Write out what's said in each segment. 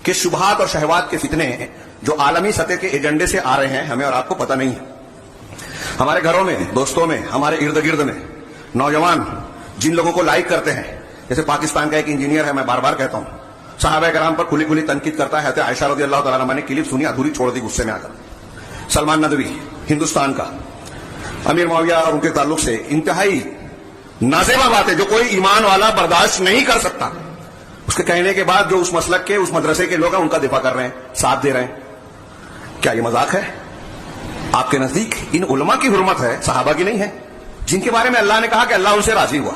کہ شبہات اور شہوات کے فتنے جو عالمی سطح کے ایجنڈے سے آ رہے ہیں ہمیں اور آپ کو پتہ نہیں ہے. ہمارے گھروں میں، دوستوں میں، ہمارے ارد گرد میں نوجوان جن لوگوں کو لائک کرتے ہیں، جیسے پاکستان کا ایک انجینئر ہے، میں بار بار کہتا ہوں، صحابہ کرام پر کھلی کھلی تنقید کرتا ہے. حضرت عائشہ رضی اللہ تعالیٰ عنہا نے کلپ سنی، ادھوری چھوڑ دی غصے میں آ کر. سلمان ندوی ہندوستان کا، امیر معاویہ اور ان کے تعلق سے انتہائی نازیبہ بات ہے جو کوئی ایمان والا برداشت نہیں کر سکتا. اس کے کہنے کے بعد جو اس مسلک کے، اس مدرسے کے لوگ ہیں ان کا دفاع کر رہے ہیں، ساتھ دے رہے ہیں. کیا یہ مذاق ہے؟ آپ کے نزدیک ان علماء کی حرمت ہے، صحابہ کی نہیں ہے، جن کے بارے میں اللہ نے کہا کہ اللہ ان سے راضی ہوا.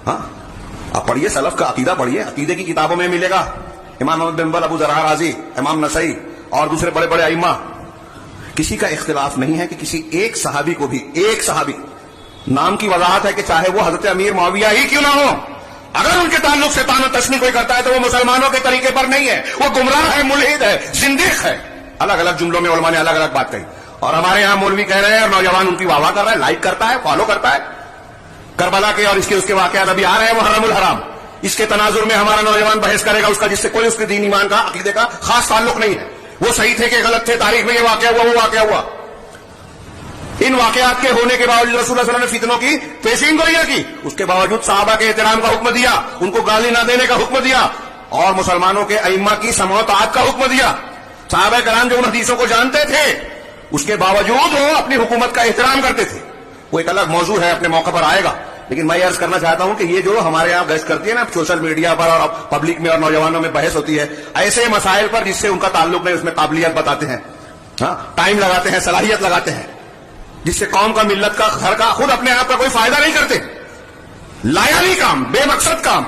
ہاں، آپ پڑھیے سلف کا عقیدہ، پڑھیے، عقیدے کی کتابوں میں ملے گا. امام احمد بن حنبل، ابو ذر رازی، امام نسائی اور دوسرے بڑے بڑے ائمہ، کسی کا اختلاف نہیں ہے کہ کسی ایک صحابی کو بھی، ایک صحابی نام کی وضاحت ہے کہ چاہے وہ حضرت امیر معاویہ ہی کیوں نہ ہو، اگر ان کے تعلق سے تان و تشنیع کوئی کرتا ہے تو وہ مسلمانوں کے طریقے پر نہیں ہے، وہ گمراہ ہے، ملحد ہے، زندیق ہے. الگ الگ جملوں میں علماء نے الگ الگ بات کہی، اور ہمارے یہاں مولوی کہہ رہے ہیں اور نوجوان ان کی واہ واہ کر رہا ہے، لائک کرتا ہے، فالو کرتا ہے. کربلا کے اور اس کے واقعات ابھی آ رہے ہیں، محرم الحرام، اس کے تناظر میں ہمارا نوجوان بحث کرے گا اس کا، جس سے کوئی اس کے دین ایمان کا، عقیدے کا خاص تعلق نہیں ہے. وہ صحیح تھے کہ غلط تھے، تاریخ میں یہ واقعہ ہوا، وہ واقعہ ہوا. ان واقعات کے ہونے کے باوجود رسول اللہ صلی اللہ علیہ وسلم نے فتنوں کی پیشین گوئی نہ کی، اس کے باوجود صحابہ کے احترام کا حکم دیا، ان کو گالی نہ دینے کا حکم دیا، اور مسلمانوں کے ائمہ کی سمع و طاعت کا حکم دیا. صحابہ کرام جو ان حدیثوں کو جانتے تھے اس کے باوجود وہ اپنی حکومت کا احترام کرتے تھے. وہ ایک الگ موضوع ہے، اپنے موقع پر آئے گا. لیکن میں یہ عرض کرنا چاہتا ہوں کہ یہ جو ہمارے یہاں بحث کرتی ہے نا سوشل میڈیا پر اور پبلک میں اور نوجوانوں میں بحث ہوتی ہے ایسے مسائل پر جس سے ان کا تعلق نہیں، اس میں قابلیت بتاتے ہیں، ہاں، ٹائم لگاتے ہیں، صلاحیت لگاتے ہیں، جس سے قوم کا، ملت کا، گھر کا، خود اپنے آپ کا کوئی فائدہ نہیں کرتے. لایانی کام، بے مقصد کام،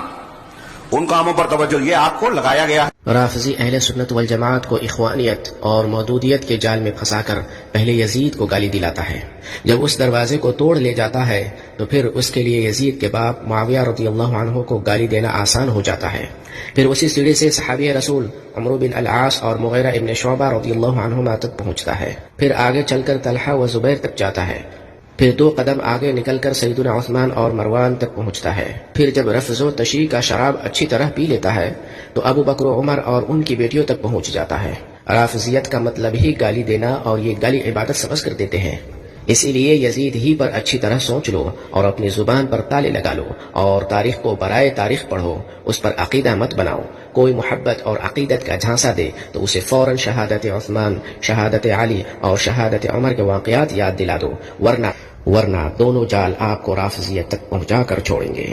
ان کاموں پر توجہ یہ آپ کو لگایا گیا ہے. رافضی اہل سنت والجماعت کو اخوانیت اور مودودیت کے جال میں پھنسا کر پہلے یزید کو گالی دلاتا ہے. جب اس دروازے کو توڑ لے جاتا ہے تو پھر اس کے لیے یزید کے باپ معاویہ رضی اللہ عنہ کو گالی دینا آسان ہو جاتا ہے. پھر اسی سیڑھی سے صحابی رسول عمرو بن العاص اور مغیرہ ابن شعبہ رضی اللہ عنہما تک پہنچتا ہے. پھر آگے چل کر طلحہ و زبیر تک جاتا ہے. پھر 2 قدم آگے نکل کر سیدنا عثمان اور مروان تک پہنچتا ہے. پھر جب رفض و تشیع کا شراب اچھی طرح پی لیتا ہے تو ابو بکر و عمر اور ان کی بیٹیوں تک پہنچ جاتا ہے. رافضیت کا مطلب ہی گالی دینا، اور یہ گالی عبادت سمجھ کر دیتے ہیں. اسی لیے یزید ہی پر اچھی طرح سوچ لو اور اپنی زبان پر تالے لگا لو، اور تاریخ کو برائے تاریخ پڑھو، اس پر عقیدہ مت بناؤ. کوئی محبت اور عقیدت کا جھانسا دے تو اسے فوراً شہادت عثمان، شہادت علی اور شہادت عمر کے واقعات یاد دلا دو، ورنہ دونوں جال آپ کو رافضیت تک پہنچا کر چھوڑیں گے.